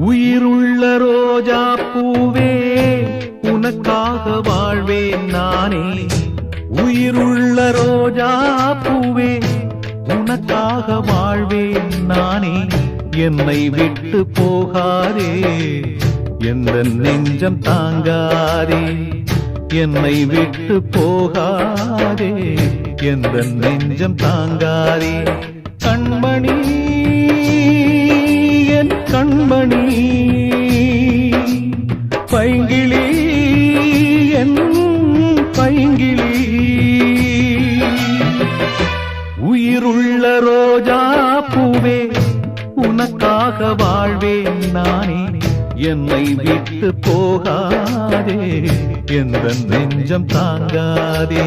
உயிருள்ள ரோஜா பூவே உனக்காக வாழ்வேன் நானே. உயிருள்ள ரோஜா பூவே உனக்காக வாழ்வேன் நானே. என்னை விட்டு போகாதே, எந்த நெஞ்சம் தாங்காதே. என்னை விட்டு போகாதே, எந்த நெஞ்சம் தாங்காதே. கண்மணி என் கண்மணி, பைங்கிளி என் பைங்கிளி. உயிருள்ள ரோஜா பூவே உனக்காக வாழ்வேன் நானே. என்னை விட்டு போகாதே, எந்த நெஞ்சம் தாங்காதே.